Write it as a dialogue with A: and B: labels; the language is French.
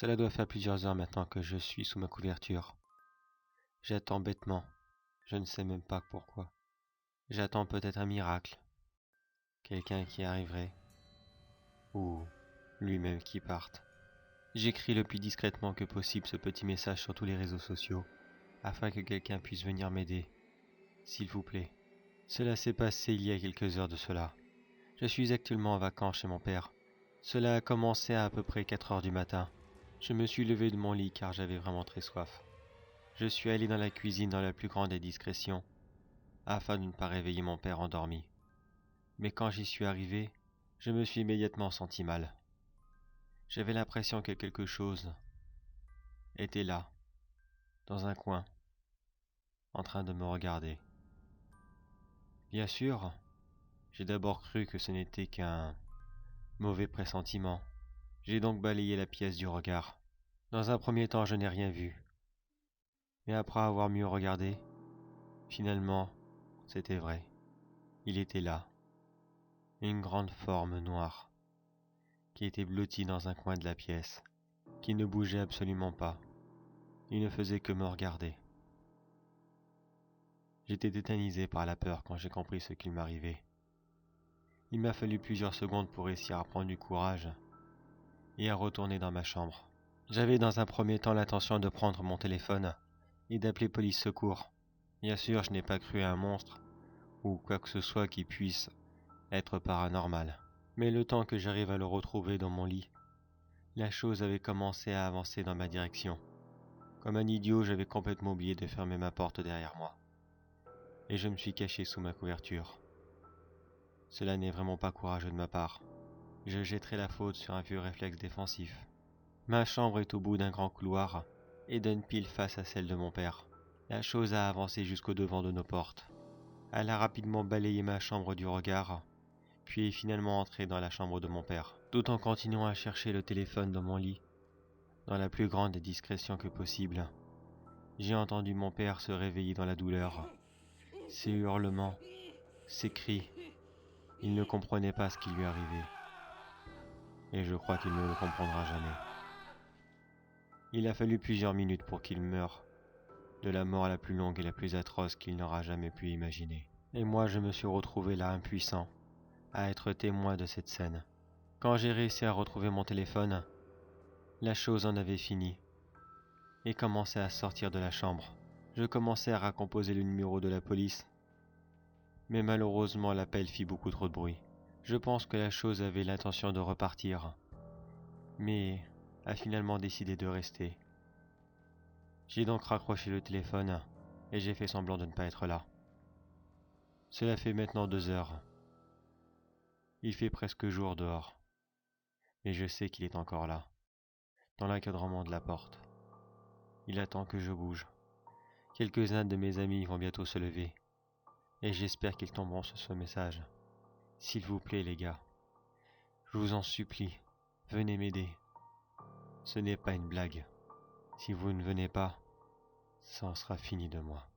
A: Cela doit faire plusieurs heures maintenant que je suis sous ma couverture. J'attends bêtement. Je ne sais même pas pourquoi. J'attends peut-être un miracle. Quelqu'un qui arriverait. Ou lui-même qui parte. J'écris le plus discrètement que possible ce petit message sur tous les réseaux sociaux, afin que quelqu'un puisse venir m'aider. S'il vous plaît. Cela s'est passé il y a quelques heures de cela. Je suis actuellement en vacances chez mon père. Cela a commencé à peu près 4 heures du matin. Je me suis levé de mon lit car j'avais vraiment très soif. Je suis allé dans la cuisine dans la plus grande des discrétions, afin de ne pas réveiller mon père endormi. Mais quand j'y suis arrivé, je me suis immédiatement senti mal. J'avais l'impression que quelque chose était là, dans un coin, en train de me regarder. Bien sûr, j'ai d'abord cru que ce n'était qu'un mauvais pressentiment. J'ai donc balayé la pièce du regard. Dans un premier temps, je n'ai rien vu. Mais après avoir mieux regardé, finalement, c'était vrai. Il était là, une grande forme noire, qui était blottie dans un coin de la pièce, qui ne bougeait absolument pas. Il ne faisait que me regarder. J'étais tétanisé par la peur quand j'ai compris ce qu'il m'arrivait. Il m'a fallu plusieurs secondes pour réussir à prendre du courage et à retourner dans ma chambre. J'avais dans un premier temps l'intention de prendre mon téléphone et d'appeler police secours. Bien sûr, je n'ai pas cru à un monstre ou quoi que ce soit qui puisse être paranormal. Mais le temps que j'arrive à le retrouver dans mon lit, la chose avait commencé à avancer dans ma direction. Comme un idiot, j'avais complètement oublié de fermer ma porte derrière moi. Et je me suis caché sous ma couverture. Cela n'est vraiment pas courageux de ma part. Je jetterai la faute sur un vieux réflexe défensif. Ma chambre est au bout d'un grand couloir et donne pile face à celle de mon père. La chose a avancé jusqu'au devant de nos portes. Elle a rapidement balayé ma chambre du regard, puis est finalement entrée dans la chambre de mon père, tout en continuant à chercher le téléphone dans mon lit, dans la plus grande discrétion que possible. J'ai entendu mon père se réveiller dans la douleur. Ses hurlements, ses cris. Il ne comprenait pas ce qui lui arrivait. Et je crois qu'il ne le comprendra jamais. Il a fallu plusieurs minutes pour qu'il meure, de la mort la plus longue et la plus atroce qu'il n'aura jamais pu imaginer. Et moi je me suis retrouvé là impuissant, à être témoin de cette scène. Quand j'ai réussi à retrouver mon téléphone, la chose en avait fini, et commençait à sortir de la chambre. Je commençais à recomposer le numéro de la police, mais malheureusement l'appel fit beaucoup trop de bruit. Je pense que la chose avait l'intention de repartir, mais a finalement décidé de rester. J'ai donc raccroché le téléphone et j'ai fait semblant de ne pas être là. Cela fait maintenant 2 heures. Il fait presque jour dehors, mais je sais qu'il est encore là, dans l'encadrement de la porte. Il attend que je bouge. Quelques-uns de mes amis vont bientôt se lever, et j'espère qu'ils tomberont sur ce message. S'il vous plaît les gars, je vous en supplie, venez m'aider. Ce n'est pas une blague. Si vous ne venez pas, ça en sera fini de moi.